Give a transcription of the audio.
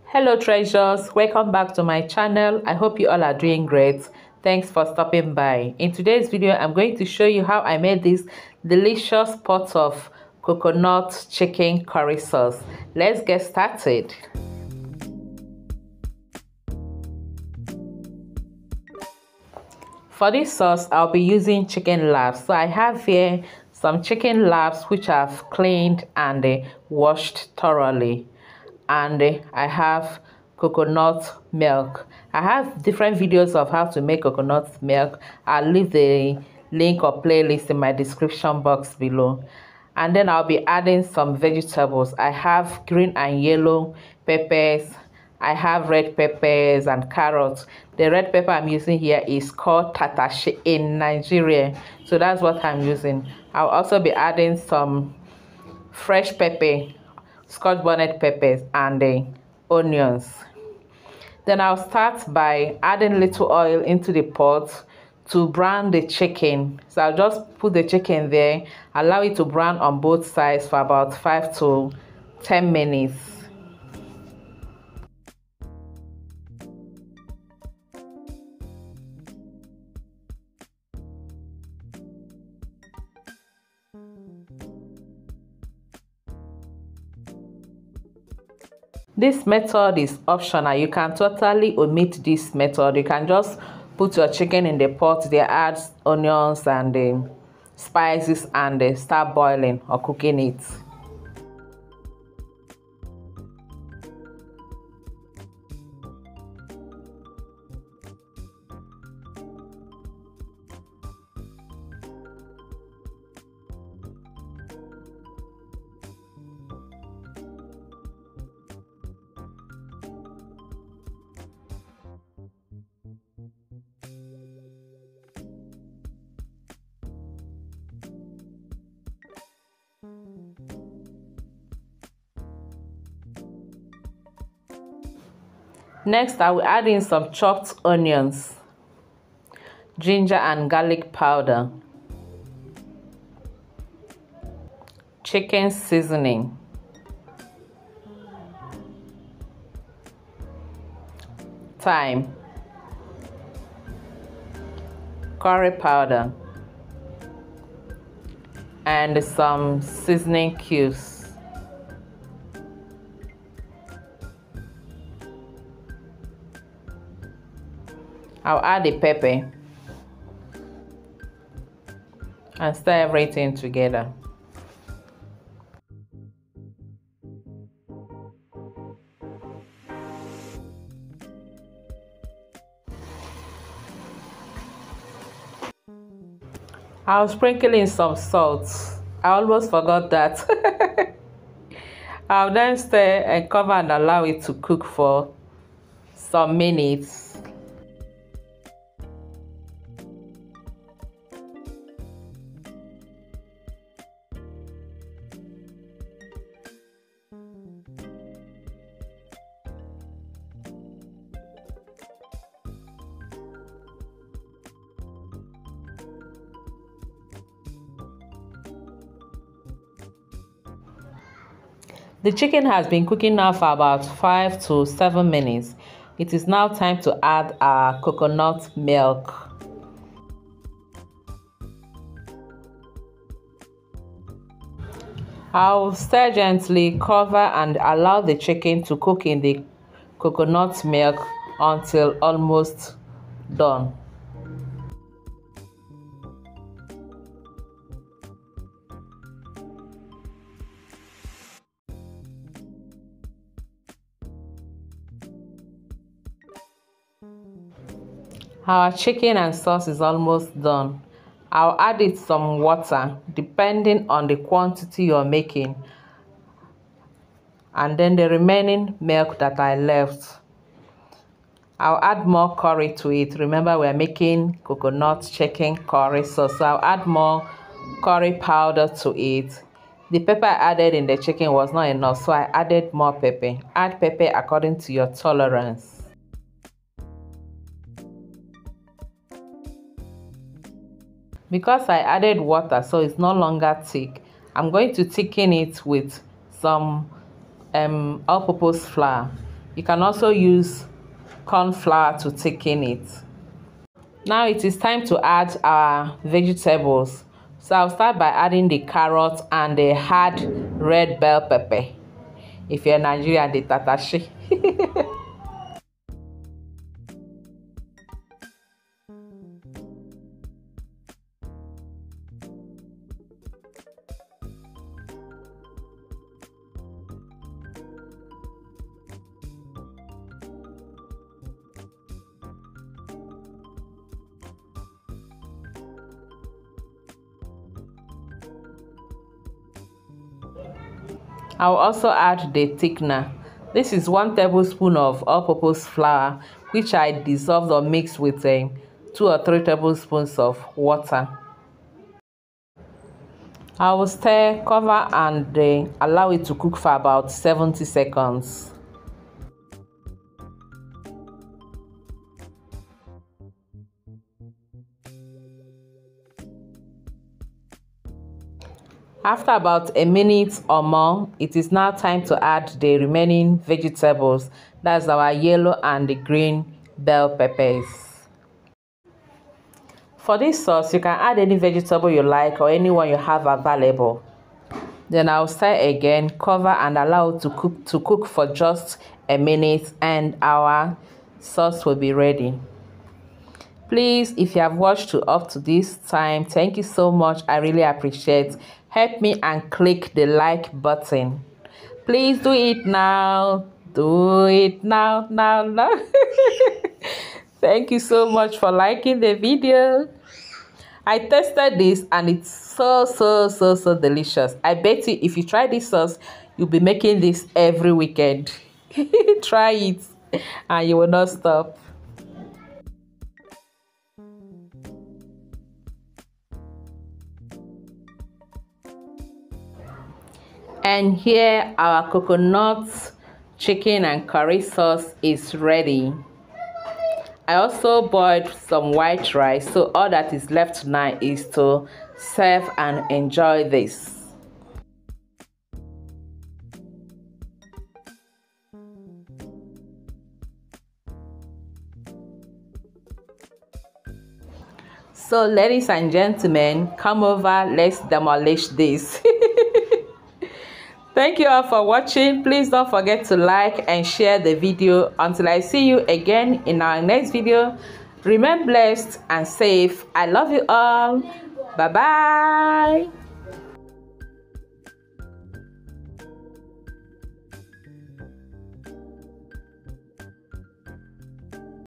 Hello treasures, welcome back to my channel. I hope you all are doing great. Thanks for stopping by. In today's video, I'm going to show you how I made this delicious pot of coconut chicken curry sauce. Let's get started. For this sauce, I'll be using chicken labs. So I have here some chicken labs which I've cleaned and washed thoroughly. And I have coconut milk. I have different videos of how to make coconut milk. I'll leave the link or playlist in my description box below. And then I'll be adding some vegetables. I have green and yellow peppers. I have red peppers and carrots. The red pepper I'm using here is called tatashi in Nigeria. So that's what I'm using. I'll also be adding some fresh pepper, Scotch bonnet peppers, and the onions. Then I'll start by adding little oil into the pot to brown the chicken. So I'll just put the chicken there, allow it to brown on both sides for about 5 to 10 minutes. This method is optional. You can totally omit this method. You can just put your chicken in the pot, there, add onions and the spices and start boiling or cooking it. Next, I will add in some chopped onions, ginger and garlic powder, chicken seasoning, thyme, curry powder, and some seasoning cubes. I'll add the pepper and stir everything together. I'll sprinkle in some salt. I almost forgot that. I'll then stir and cover and allow it to cook for some minutes. The chicken has been cooking now for about 5 to 7 minutes. It is now time to add our coconut milk. I'll stir gently, cover and allow the chicken to cook in the coconut milk until almost done. Our chicken and sauce is almost done. I'll add it some water depending on the quantity you're making, and then the remaining milk that I left. I'll add more curry to it. Remember, we're making coconut chicken curry sauce, so I'll add more curry powder to it. The pepper I added in the chicken was not enough, so I added more pepper. Add pepper according to your tolerance. Because I added water, so it's no longer thick, I'm going to thicken it with some all-purpose flour. You can also use corn flour to thicken it. Now it is time to add our vegetables. So I'll start by adding the carrot and the hard red bell pepper. If you're Nigerian, the tatashi. I'll also add the thickener. This is 1 tablespoon of all-purpose flour, which I dissolved or mixed with 2 or 3 tablespoons of water. I will stir, cover, and allow it to cook for about 70 seconds. After about a minute or more, it is now time to add the remaining vegetables. That's our yellow and the green bell peppers. For this sauce, you can add any vegetable you like or anyone you have available. Then I'll stir again, cover, and allow it to cook for just a minute, and our sauce will be ready. Please, if you have watched up to this time, thank you so much. I really appreciate it. Help me and click the like button. Please do it now. Do it now. Thank you so much for liking the video. I tested this and it's so delicious. I bet you if you try this sauce, you'll be making this every weekend. Try it and you will not stop. And here our coconut chicken and curry sauce is ready. I also boiled some white rice, so all that is left now is to serve and enjoy this. So ladies and gentlemen, come over, let's demolish this. Thank you all for watching. Please don't forget to like and share the video. Until I see you again in our next video, remain blessed and safe. I love you all. Bye bye.